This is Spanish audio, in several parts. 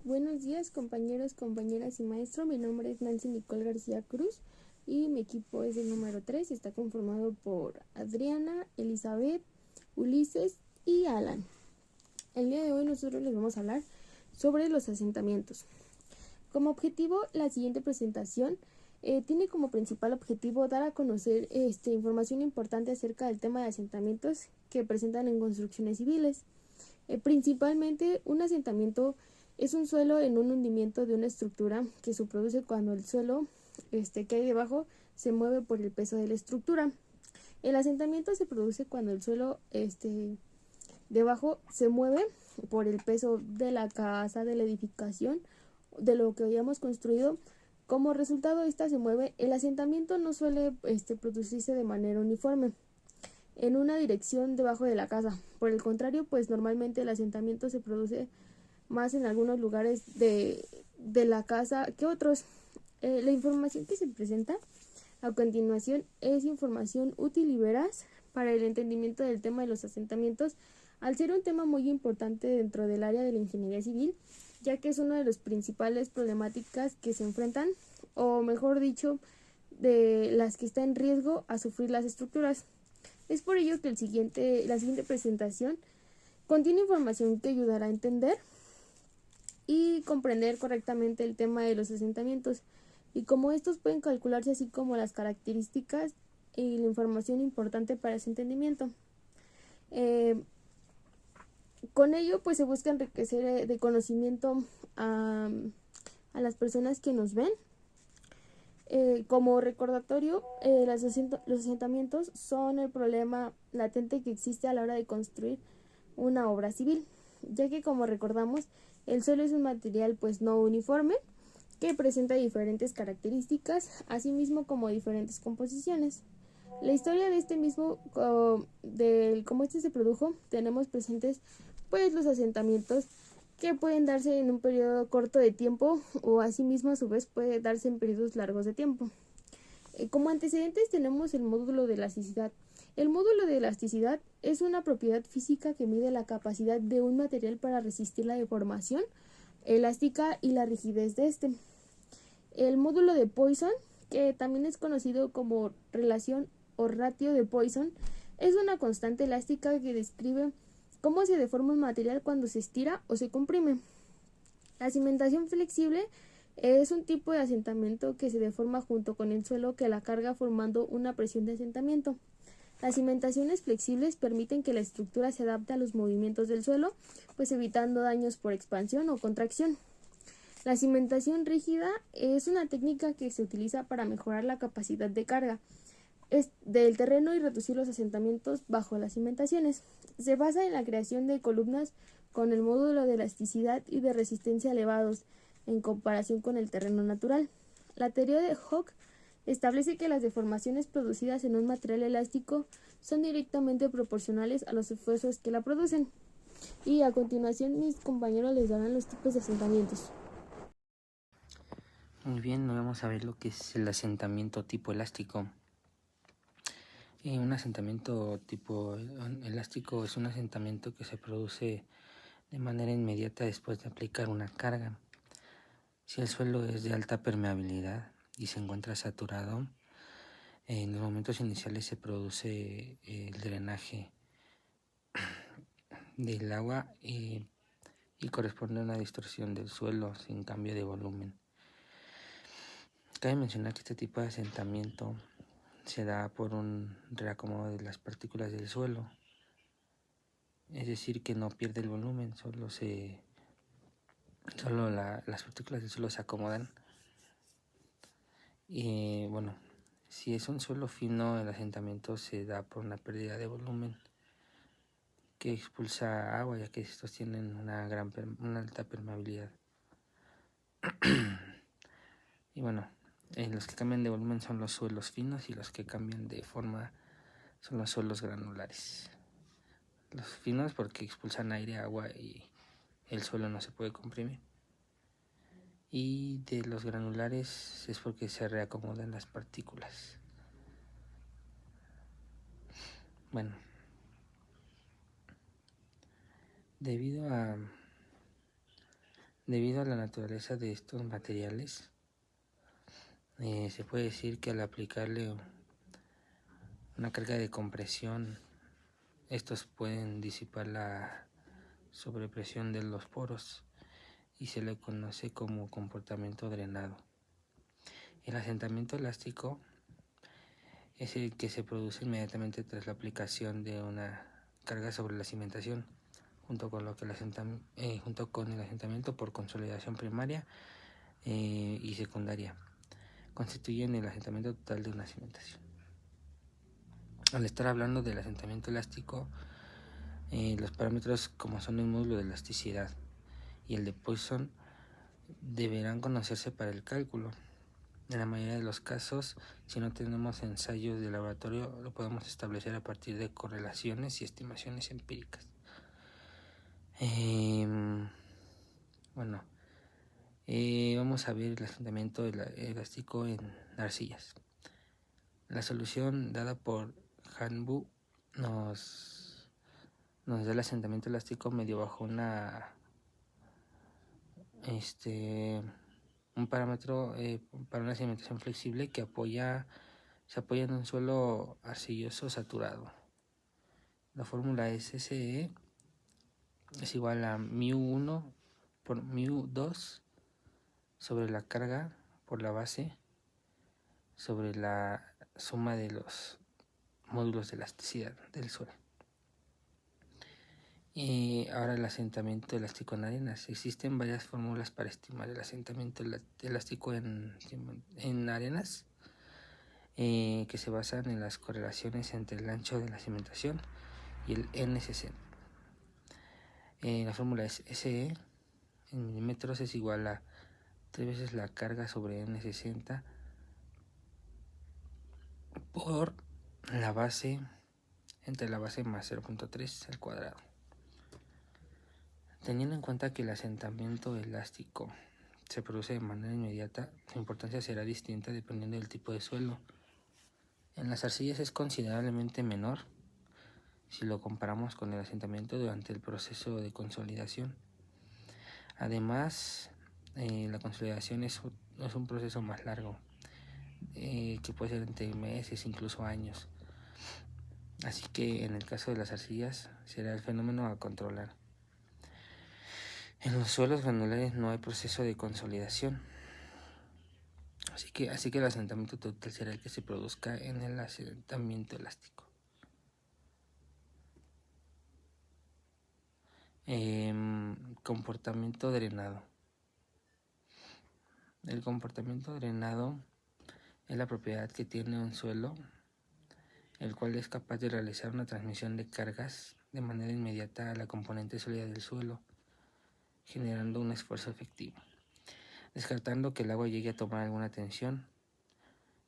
Buenos días, compañeros, compañeras y maestro. Mi nombre es Nancy Nicole García Cruz y mi equipo es el número 3. Está conformado por Adriana, Elizabeth, Ulises y Alan. El día de hoy nosotros les vamos a hablar sobre los asentamientos. Como objetivo, la siguiente presentación tiene como principal objetivo dar a conocer información importante acerca del tema de asentamientos que presentan en construcciones civiles. Principalmente, un asentamiento es un suelo en un hundimiento de una estructura que se produce cuando el suelo que hay debajo se mueve por el peso de la estructura. El asentamiento se produce cuando el suelo debajo se mueve por el peso de la casa, de la edificación, de lo que habíamos construido. Como resultado, esta se mueve. El asentamiento no suele producirse de manera uniforme en una dirección debajo de la casa. Por el contrario, pues normalmente el asentamiento se produce más en algunos lugares de la casa que otros. La información que se presenta a continuación es información útil y veraz para el entendimiento del tema de los asentamientos, al ser un tema muy importante dentro del área de la ingeniería civil, ya que es una de las principales problemáticas que se enfrentan, o mejor dicho, de las que está en riesgo a sufrir las estructuras. Es por ello que la siguiente presentación contiene información que ayudará a entender y comprender correctamente el tema de los asentamientos y cómo estos pueden calcularse, así como las características y la información importante para ese entendimiento. Eh, con ello pues se busca enriquecer de conocimiento a las personas que nos ven. Como recordatorio, los asentamientos son el problema latente que existe a la hora de construir una obra civil, ya que, como recordamos, el suelo es un material pues no uniforme que presenta diferentes características, así mismo como diferentes composiciones. La historia de este mismo, de cómo este se produjo, tenemos presentes pues los asentamientos que pueden darse en un periodo corto de tiempo o asimismo a su vez puede darse en periodos largos de tiempo. Como antecedentes tenemos el módulo de elasticidad. El módulo de elasticidad es una propiedad física que mide la capacidad de un material para resistir la deformación elástica y la rigidez de este. El módulo de Poisson, que también es conocido como relación o ratio de Poisson, es una constante elástica que describe cómo se deforma un material cuando se estira o se comprime. La cimentación flexible es un tipo de asentamiento que se deforma junto con el suelo que la carga formando una presión de asentamiento. Las cimentaciones flexibles permiten que la estructura se adapte a los movimientos del suelo, pues evitando daños por expansión o contracción. La cimentación rígida es una técnica que se utiliza para mejorar la capacidad de carga del terreno y reducir los asentamientos bajo las cimentaciones. Se basa en la creación de columnas con el módulo de elasticidad y de resistencia elevados en comparación con el terreno natural. La teoría de Hooke establece que las deformaciones producidas en un material elástico son directamente proporcionales a los esfuerzos que la producen. Y a continuación mis compañeros les darán los tipos de asentamientos. Muy bien, vamos a ver lo que es el asentamiento tipo elástico. Un asentamiento tipo elástico es un asentamiento que se produce de manera inmediata después de aplicar una carga. Si el suelo es de alta permeabilidad y se encuentra saturado, en los momentos iniciales se produce el drenaje del agua y corresponde a una distorsión del suelo sin cambio de volumen. Cabe mencionar que este tipo de asentamiento se da por un reacomodo de las partículas del suelo, es decir, que no pierde el volumen, las partículas del suelo se acomodan. Y bueno, si es un suelo fino, el asentamiento se da por una pérdida de volumen que expulsa agua, ya que estos tienen una alta permeabilidad. Y bueno, los que cambian de volumen son los suelos finos y los que cambian de forma son los suelos granulares. Los finos porque expulsan aire, agua y el suelo no se puede comprimir. Y de los granulares es porque se reacomodan las partículas. Bueno, debido a Debido a la naturaleza de estos materiales, se puede decir que al aplicarle una carga de compresión, estos pueden disipar la sobrepresión de los poros y se le conoce como comportamiento drenado. El asentamiento elástico es el que se produce inmediatamente tras la aplicación de una carga sobre la cimentación, junto con el asentamiento por consolidación primaria y secundaria. Constituyen el asentamiento total de una cimentación. Al estar hablando del asentamiento elástico, los parámetros como son el módulo de elasticidad y el de Poisson deberán conocerse para el cálculo. En la mayoría de los casos, si no tenemos ensayos de laboratorio, lo podemos establecer a partir de correlaciones y estimaciones empíricas. Vamos a ver el asentamiento elástico en arcillas. La solución dada por Hanbu nos da el asentamiento elástico medio bajo un parámetro para una cimentación flexible que se apoya en un suelo arcilloso saturado. La fórmula SSE es igual a μ1 por μ2 sobre la carga por la base sobre la suma de los módulos de elasticidad del suelo. Y ahora el asentamiento elástico en arenas. Existen varias fórmulas para estimar el asentamiento elástico en arenas que se basan en las correlaciones entre el ancho de la cimentación y el N60. La fórmula es SE en milímetros es igual a 3 veces la carga sobre N60 por la base entre la base más 0.3 al cuadrado. Teniendo en cuenta que el asentamiento elástico se produce de manera inmediata, su importancia será distinta dependiendo del tipo de suelo. En las arcillas es considerablemente menor si lo comparamos con el asentamiento durante el proceso de consolidación. Además, la consolidación es un proceso más largo, que puede ser entre meses, incluso años. Así que en el caso de las arcillas será el fenómeno a controlar. En los suelos granulares no hay proceso de consolidación, así que el asentamiento total será el que se produzca en el asentamiento elástico. Comportamiento drenado. El comportamiento drenado es la propiedad que tiene un suelo, el cual es capaz de realizar una transmisión de cargas de manera inmediata a la componente sólida del suelo, generando un esfuerzo efectivo, descartando que el agua llegue a tomar alguna tensión,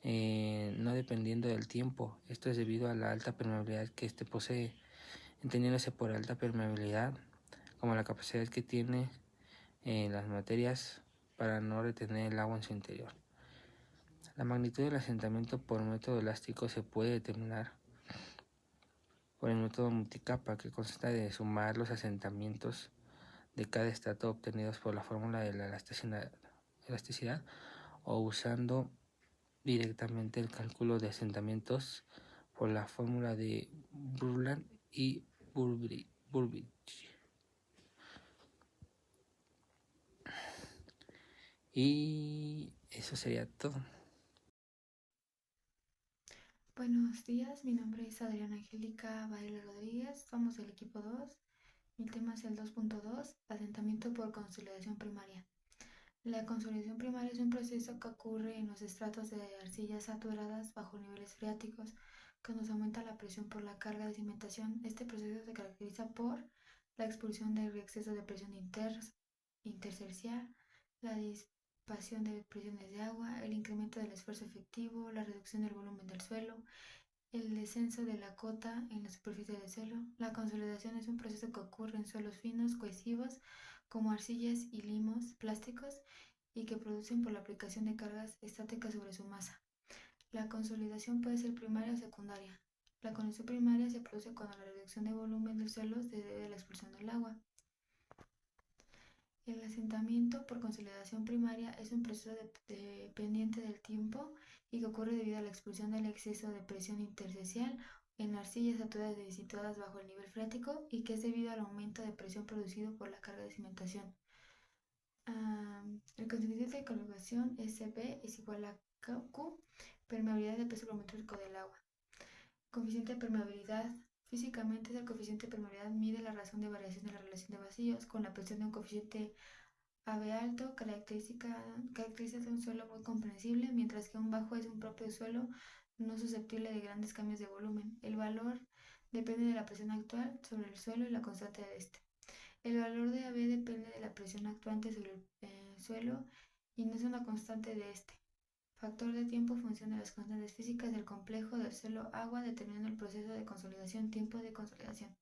no dependiendo del tiempo. Esto es debido a la alta permeabilidad que éste posee, entendiéndose por alta permeabilidad como la capacidad que tiene las materias para no retener el agua en su interior. La magnitud del asentamiento por método elástico se puede determinar por el método multicapa, que consta de sumar los asentamientos de cada estrato obtenidos por la fórmula de la elasticidad o usando directamente el cálculo de asentamientos por la fórmula de Brundtland y Burbidge. Y eso sería todo. Buenos días, mi nombre es Adriana Angélica Varela Rodríguez, somos del equipo 2. Mi tema es el 2.2, asentamiento por consolidación primaria. La consolidación primaria es un proceso que ocurre en los estratos de arcillas saturadas bajo niveles freáticos, cuando se aumenta la presión por la carga de cimentación. Este proceso se caracteriza por la expulsión del exceso de presión intersticial, la pasión de presiones de agua, el incremento del esfuerzo efectivo, la reducción del volumen del suelo, el descenso de la cota en la superficie del suelo. La consolidación es un proceso que ocurre en suelos finos, cohesivos, como arcillas y limos plásticos, y que producen por la aplicación de cargas estáticas sobre su masa. La consolidación puede ser primaria o secundaria. La consolidación primaria se produce cuando la reducción de volumen del suelo se debe a la expulsión del agua. El asentamiento por consolidación primaria es un proceso dependiente del tiempo y que ocurre debido a la expulsión del exceso de presión intersticial en arcillas saturadas y situadas bajo el nivel freático y que es debido al aumento de presión producido por la carga de cimentación. El coeficiente de colocación SB es igual a Q, permeabilidad de peso volumétrico del agua. Coeficiente de permeabilidad. Físicamente, el coeficiente de permeabilidad mide la razón de variación de la relación de vacíos con la presión de un coeficiente AB alto, caracteriza de un suelo muy comprensible, mientras que un bajo es un propio suelo no susceptible de grandes cambios de volumen. El valor depende de la presión actual sobre el suelo y la constante de este. El valor de AB depende de la presión actuante sobre el suelo y no es una constante de este. Factor de tiempo función de las constantes físicas del complejo del suelo-agua determinando el proceso de consolidación, tiempo de consolidación.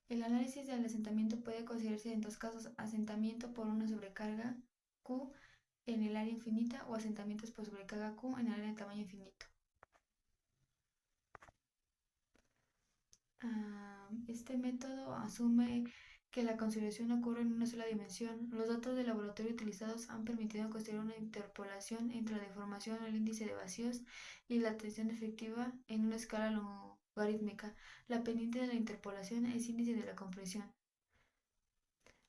El análisis del asentamiento puede considerarse en dos casos: asentamiento por una sobrecarga Q en el área infinita o asentamientos por sobrecarga Q en el área de tamaño infinito. Este método asume que la consolidación ocurre en una sola dimensión. Los datos de laboratorio utilizados han permitido construir una interpolación entre la deformación, el índice de vacíos y la tensión efectiva en una escala logarítmica. La pendiente de la interpolación es índice de la compresión.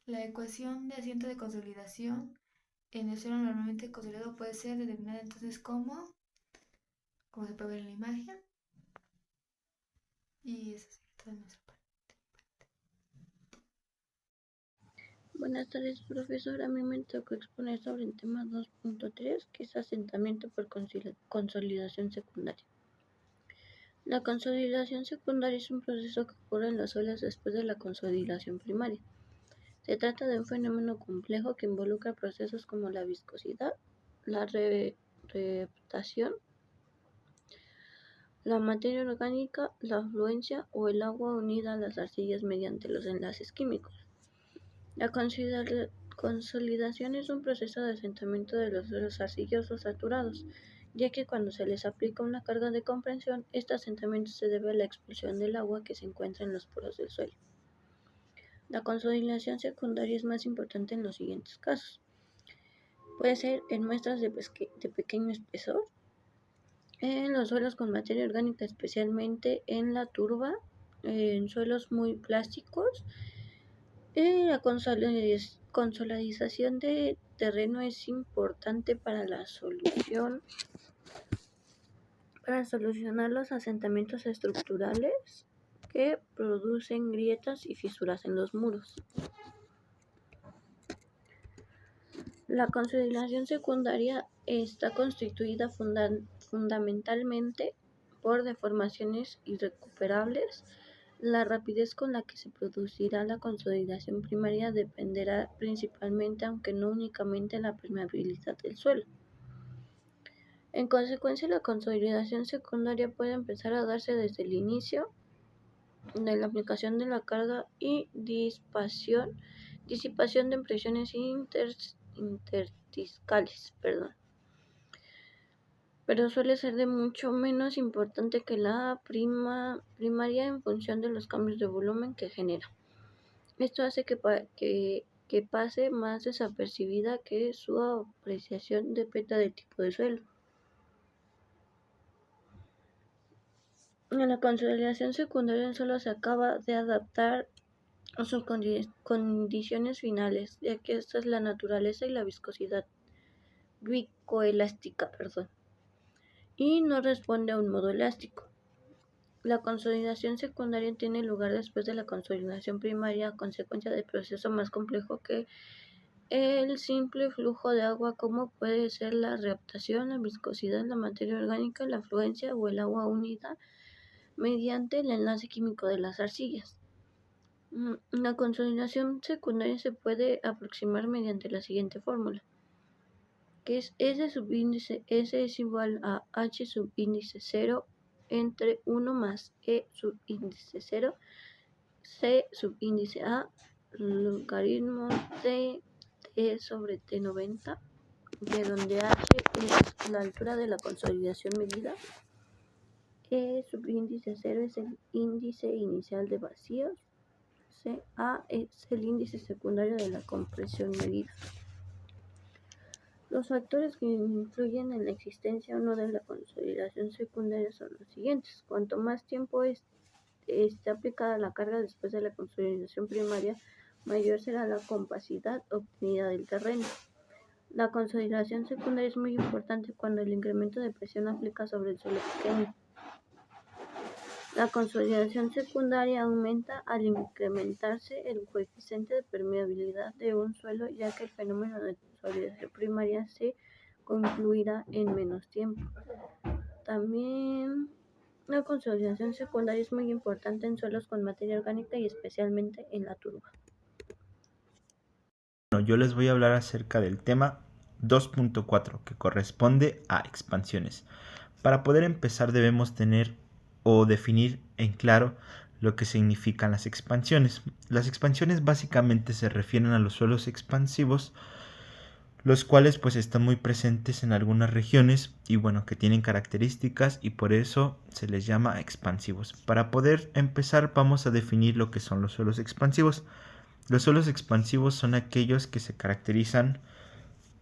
La ecuación de asiento de consolidación en el suelo normalmente consolidado puede ser determinada entonces como se puede ver en la imagen. Y eso sería todo de nuestra parte. Buenas tardes, profesor. A mí me tocó exponer sobre el tema 2.3, que es asentamiento por consolidación secundaria. La consolidación secundaria es un proceso que ocurre en los suelos después de la consolidación primaria. Se trata de un fenómeno complejo que involucra procesos como la viscosidad, la reptación, la materia orgánica, la fluencia o el agua unida a las arcillas mediante los enlaces químicos. La consolidación es un proceso de asentamiento de los suelos arcillosos saturados, ya que cuando se les aplica una carga de compresión, este asentamiento se debe a la expulsión del agua que se encuentra en los poros del suelo. La consolidación secundaria es más importante en los siguientes casos. Puede ser en muestras de pequeño espesor, en los suelos con materia orgánica, especialmente en la turba, en suelos muy plásticos. La consolidación de terreno es importante para solucionar los asentamientos estructurales que producen grietas y fisuras en los muros. La consolidación secundaria está constituida fundamentalmente por deformaciones irrecuperables. La rapidez con la que se producirá la consolidación primaria dependerá principalmente, aunque no únicamente, de la permeabilidad del suelo. En consecuencia, la consolidación secundaria puede empezar a darse desde el inicio de la aplicación de la carga y disipación de presiones intersticiales, pero suele ser de mucho menos importante que la primaria en función de los cambios de volumen que genera. Esto hace que pase más desapercibida que su apreciación dependa del tipo de suelo. En la consolidación secundaria el suelo se acaba de adaptar a sus condiciones finales, ya que esta es la naturaleza y la viscosidad viscoelástica, y no responde a un modo elástico. La consolidación secundaria tiene lugar después de la consolidación primaria a consecuencia del proceso más complejo que el simple flujo de agua, como puede ser la reptación, la viscosidad, la materia orgánica, la fluencia o el agua unida mediante el enlace químico de las arcillas. La consolidación secundaria se puede aproximar mediante la siguiente fórmula, que es S subíndice S es igual a H subíndice 0 entre 1 más E subíndice 0 C subíndice A logaritmo de T sobre T90, de donde H es la altura de la consolidación medida, E subíndice 0 es el índice inicial de vacíos, A es el índice secundario de la compresión medida. Los factores que influyen en la existencia o no de la consolidación secundaria son los siguientes. Cuanto más tiempo esté aplicada la carga después de la consolidación primaria, mayor será la compacidad obtenida del terreno. La consolidación secundaria es muy importante cuando el incremento de presión aplica sobre el suelo pequeño. La consolidación secundaria aumenta al incrementarse el coeficiente de permeabilidad de un suelo, ya que el fenómeno de consolidación primaria se concluirá en menos tiempo. También la consolidación secundaria es muy importante en suelos con materia orgánica y especialmente en la turba. Bueno, yo les voy a hablar acerca del tema 2.4, que corresponde a expansiones. Para poder empezar debemos tener o definir en claro lo que significan las expansiones. Las expansiones básicamente se refieren a los suelos expansivos, los cuales pues están muy presentes en algunas regiones y bueno, que tienen características y por eso se les llama expansivos. Para poder empezar vamos a definir lo que son los suelos expansivos. Los suelos expansivos son aquellos que se caracterizan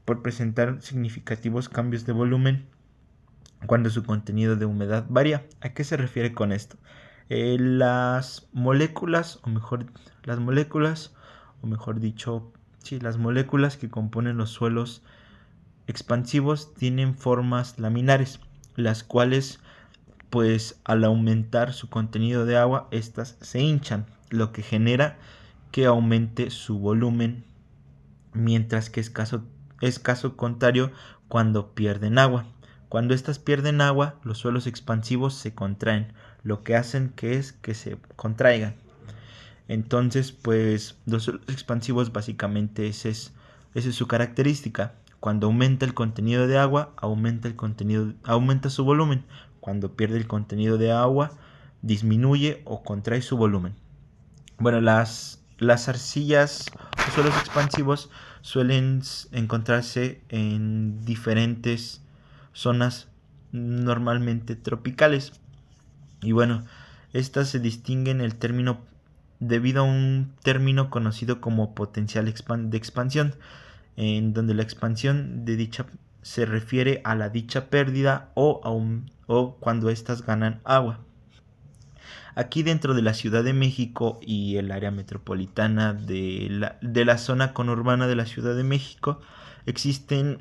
por presentar significativos cambios de volumen cuando su contenido de humedad varía. ¿A qué se refiere con esto? Las moléculas que componen los suelos expansivos tienen formas laminares, las cuales pues al aumentar su contenido de agua, estas se hinchan, lo que genera que aumente su volumen, mientras que es caso contrario cuando pierden agua. Cuando estas pierden agua, los suelos expansivos se contraen, lo que hacen que se contraigan. Entonces, pues los suelos expansivos básicamente esa es su característica. Cuando aumenta el contenido de agua, aumenta su volumen. Cuando pierde el contenido de agua, disminuye o contrae su volumen. Bueno, las arcillas o suelos expansivos suelen encontrarse en diferentes zonas normalmente tropicales. Y bueno, estas se distinguen debido a un término conocido como potencial de expansión, en donde la expansión de dicha se refiere a la dicha pérdida o cuando éstas ganan agua. Aquí dentro de la Ciudad de México y el área metropolitana de la zona conurbana de la Ciudad de México existen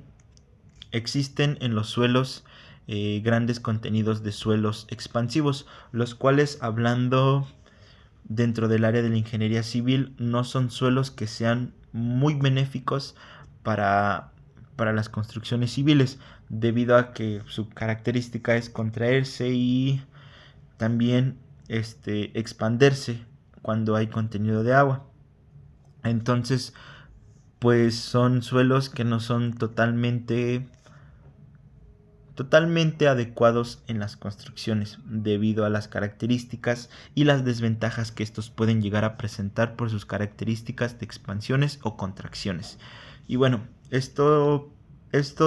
en los suelos grandes contenidos de suelos expansivos, los cuales, hablando dentro del área de la ingeniería civil, no son suelos que sean muy benéficos para las construcciones civiles, debido a que su característica es contraerse y también expanderse cuando hay contenido de agua. Entonces, pues son suelos que no son totalmente adecuados en las construcciones, debido a las características y las desventajas que estos pueden llegar a presentar por sus características de expansiones o contracciones. Y bueno, esto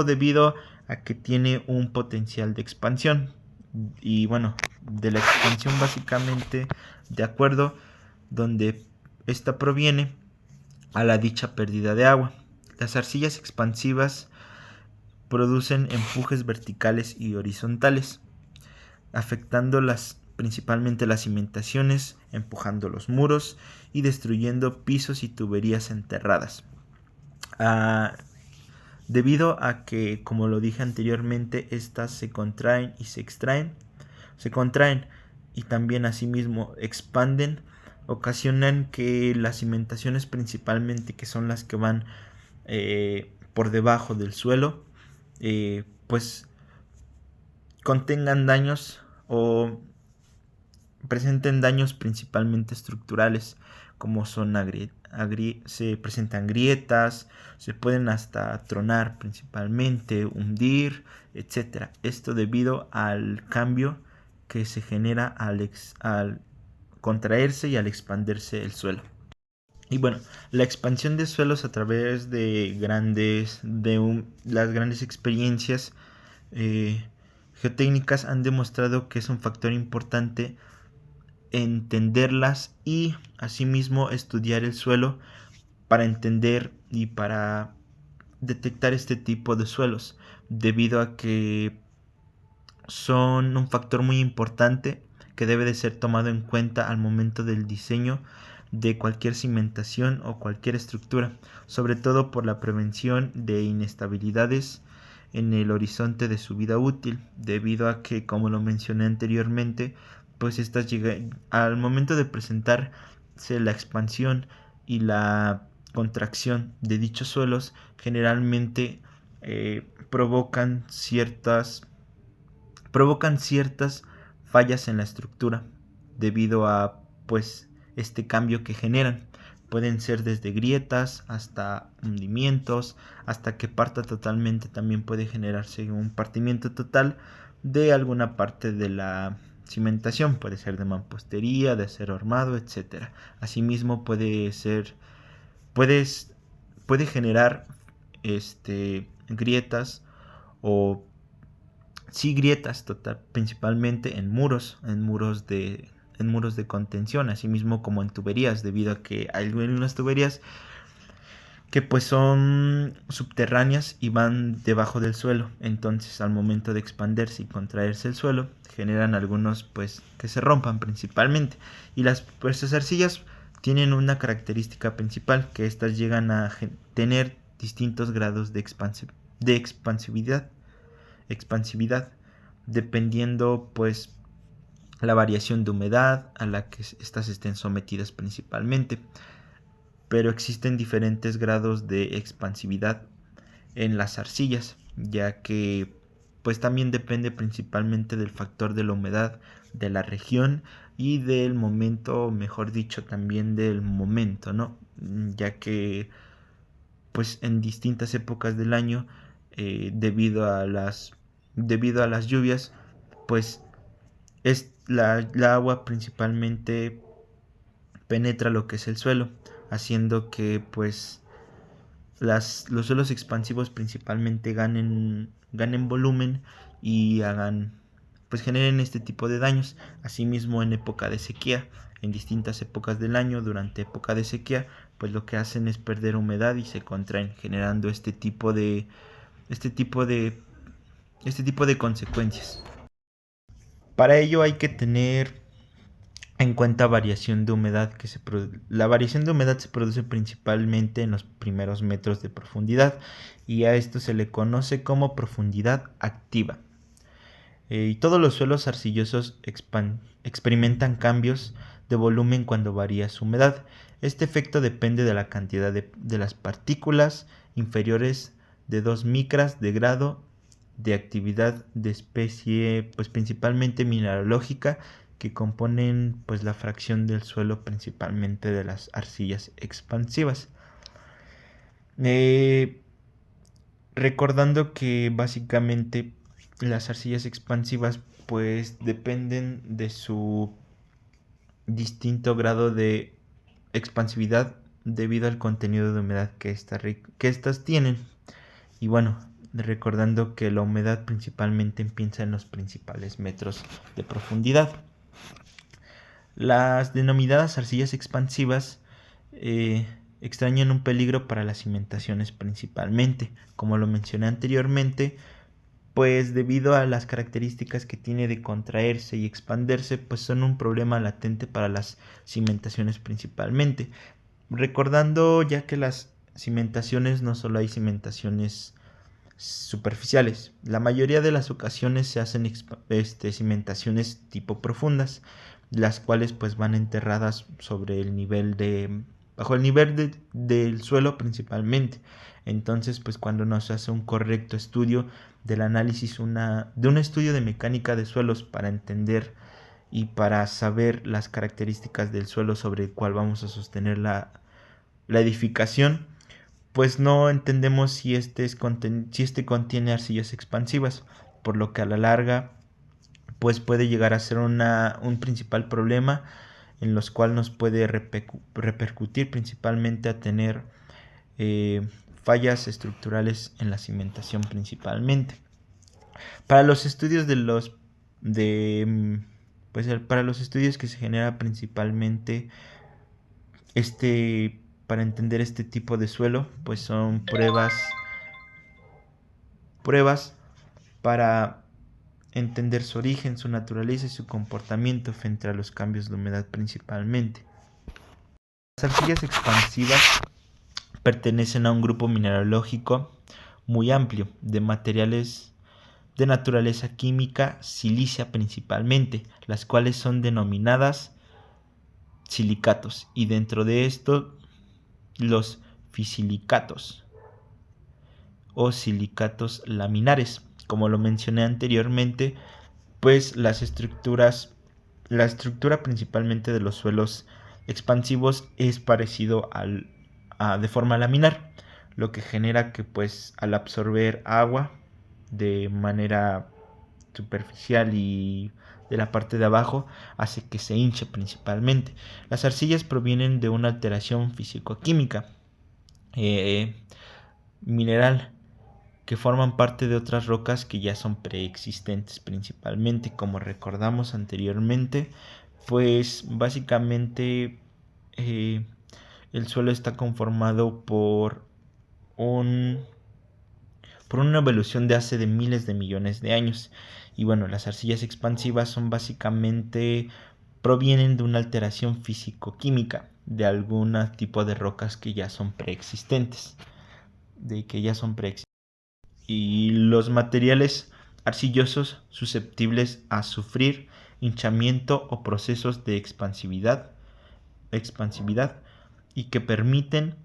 debido a que tiene un potencial de expansión. Y bueno, de la expansión básicamente de acuerdo donde esta proviene a la dicha pérdida de agua. Las arcillas expansivas producen empujes verticales y horizontales, afectando principalmente las cimentaciones, empujando los muros y destruyendo pisos y tuberías enterradas. Debido a que, como lo dije anteriormente, estas se contraen y se contraen y también asimismo expanden, ocasionan que las cimentaciones principalmente, que son las que van por debajo del suelo, pues contengan daños o presenten daños principalmente estructurales, como son se presentan grietas, se pueden hasta tronar principalmente, hundir, etc. Esto debido al cambio que se genera al contraerse y al expandirse el suelo. Y bueno, la expansión de suelos a través de las grandes experiencias geotécnicas han demostrado que es un factor importante entenderlas y asimismo estudiar el suelo para entender y para detectar este tipo de suelos, debido a que son un factor muy importante que debe de ser tomado en cuenta al momento del diseño de cualquier cimentación o cualquier estructura, sobre todo por la prevención de inestabilidades en el horizonte de su vida útil, debido a que, como lo mencioné anteriormente, pues estas al momento de presentarse la expansión y la contracción de dichos suelos, generalmente provocan ciertas fallas en la estructura debido a pues este cambio que generan. Pueden ser desde grietas hasta hundimientos, hasta que parta totalmente. También puede generarse un partimiento total de alguna parte de la cimentación. Puede ser de mampostería, de acero armado, etc. Asimismo puede generar grietas o grietas principalmente en muros de contención, asimismo como en tuberías, debido a que hay algunas tuberías que pues son subterráneas y van debajo del suelo. Entonces, al momento de expandirse y contraerse el suelo, generan algunos pues que se rompan principalmente. Y estas arcillas tienen una característica principal, que estas llegan a tener distintos grados de expansividad, dependiendo pues la variación de humedad a la que estas estén sometidas principalmente. Pero existen diferentes grados de expansividad en las arcillas, ya que pues también depende principalmente del factor de la humedad de la región y del momento, mejor dicho, también del momento, ¿no? Ya que pues en distintas épocas del año, debido a las lluvias, pues la agua principalmente penetra lo que es el suelo, haciendo que pues los suelos expansivos principalmente ganen volumen y generen este tipo de daños. Asimismo, en época de sequía, en distintas épocas del año, durante época de sequía, pues lo que hacen es perder humedad y se contraen, generando este tipo de consecuencias. Para ello hay que tener en cuenta variación de humedad la variación de humedad se produce principalmente en los primeros metros de profundidad, y a esto se le conoce como profundidad activa. Y todos los suelos arcillosos experimentan cambios de volumen cuando varía su humedad. Este efecto depende de la cantidad de las partículas inferiores de 2 micras de grado de actividad de especie, pues principalmente mineralógica, que componen pues la fracción del suelo principalmente de las arcillas expansivas. Recordando que básicamente las arcillas expansivas pues dependen de su distinto grado de expansividad debido al contenido de humedad que estas tienen. Y bueno, recordando que la humedad principalmente empieza en los principales metros de profundidad. Las denominadas arcillas expansivas extrañan un peligro para las cimentaciones principalmente, como lo mencioné anteriormente, pues debido a las características que tiene de contraerse y expandirse, pues son un problema latente para las cimentaciones principalmente. Recordando ya que las cimentaciones, no solo hay cimentaciones superficiales, la mayoría de las ocasiones se hacen cimentaciones tipo profundas, las cuales pues van enterradas sobre el nivel bajo el nivel del suelo principalmente. Entonces pues cuando no se hace un correcto estudio del análisis de un estudio de mecánica de suelos para entender y para saber las características del suelo sobre el cual vamos a sostener la edificación, pues no entendemos si este contiene arcillas expansivas, por lo que a la larga pues puede llegar a ser un principal problema, en los cuales nos puede repercutir principalmente a tener fallas estructurales en la cimentación principalmente. Para los estudios Pues para los estudios que se genera principalmente para entender este tipo de suelo, pues son pruebas para entender su origen, su naturaleza y su comportamiento frente a los cambios de humedad principalmente. Las arcillas expansivas pertenecen a un grupo mineralógico muy amplio de materiales de naturaleza química silícea principalmente, las cuales son denominadas silicatos, y dentro de esto los fisilicatos o silicatos laminares. Como lo mencioné anteriormente, pues la estructura principalmente de los suelos expansivos es parecido de forma laminar, lo que genera que pues al absorber agua de manera superficial y de la parte de abajo hace que se hinche principalmente. Las arcillas provienen de una alteración físico-química mineral que forman parte de otras rocas que ya son preexistentes principalmente. Como recordamos anteriormente, pues básicamente el suelo está conformado por una evolución de hace de miles de millones de años. Y bueno, las arcillas expansivas provienen de una alteración físico-química de algún tipo de rocas que ya son preexistentes. Y los materiales arcillosos susceptibles a sufrir hinchamiento o procesos de expansividad y que permiten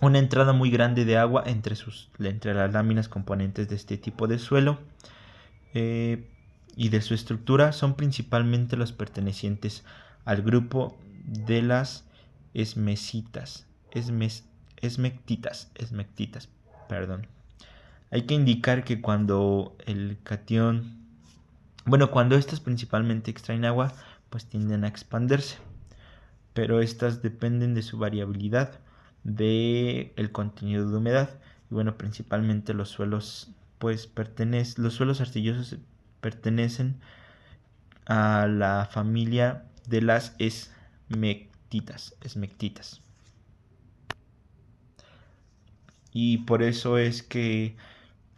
una entrada muy grande de agua entre las láminas componentes de este tipo de suelo y de su estructura son principalmente los pertenecientes al grupo de las esmectitas. Perdón. Hay que indicar que cuando cuando estas principalmente extraen agua, pues tienden a expandirse, pero estas dependen de su variabilidad del contenido de humedad. Y bueno, principalmente los suelos arcillosos pertenecen a la familia de las esmectitas. Y por eso es que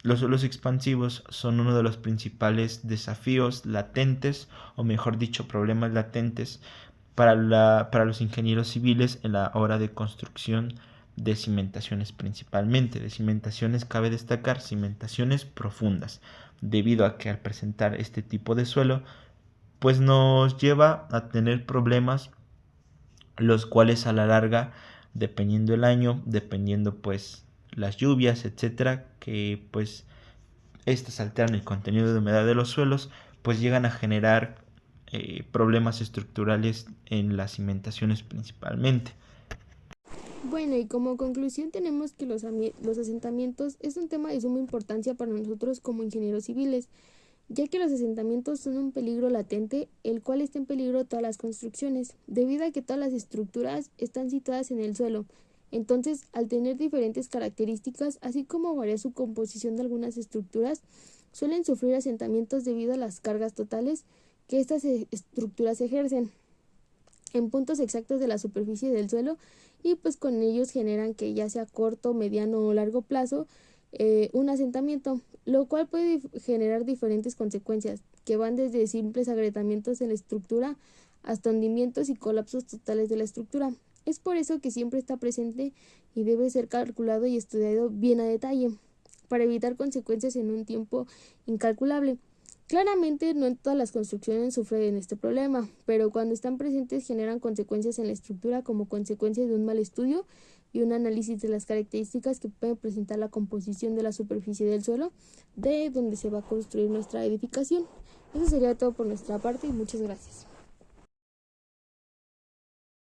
los suelos expansivos son uno de los principales desafíos latentes, o mejor dicho, problemas latentes para los ingenieros civiles en la hora de construcción de cimentaciones principalmente. De cimentaciones cabe destacar cimentaciones profundas, debido a que al presentar este tipo de suelo, pues nos lleva a tener problemas, los cuales a la larga, dependiendo el año, dependiendo pues las lluvias, etcétera, que pues estas alteran el contenido de humedad de los suelos, pues llegan a generar problemas estructurales en las cimentaciones principalmente. Bueno, y como conclusión tenemos que los asentamientos es un tema de suma importancia para nosotros como ingenieros civiles, ya que los asentamientos son un peligro latente, el cual está en peligro todas las construcciones, debido a que todas las estructuras están situadas en el suelo. Entonces, al tener diferentes características, así como variar su composición de algunas estructuras, suelen sufrir asentamientos debido a las cargas totales que estas estructuras ejercen en puntos exactos de la superficie del suelo, y pues con ellos generan que ya sea corto, mediano o largo plazo un asentamiento, lo cual puede generar diferentes consecuencias que van desde simples agrietamientos en la estructura hasta hundimientos y colapsos totales de la estructura. Es por eso que siempre está presente y debe ser calculado y estudiado bien a detalle, para evitar consecuencias en un tiempo incalculable. Claramente no en todas las construcciones sufren este problema, pero cuando están presentes generan consecuencias en la estructura como consecuencia de un mal estudio y un análisis de las características que puede presentar la composición de la superficie del suelo de donde se va a construir nuestra edificación. Eso sería todo por nuestra parte y muchas gracias.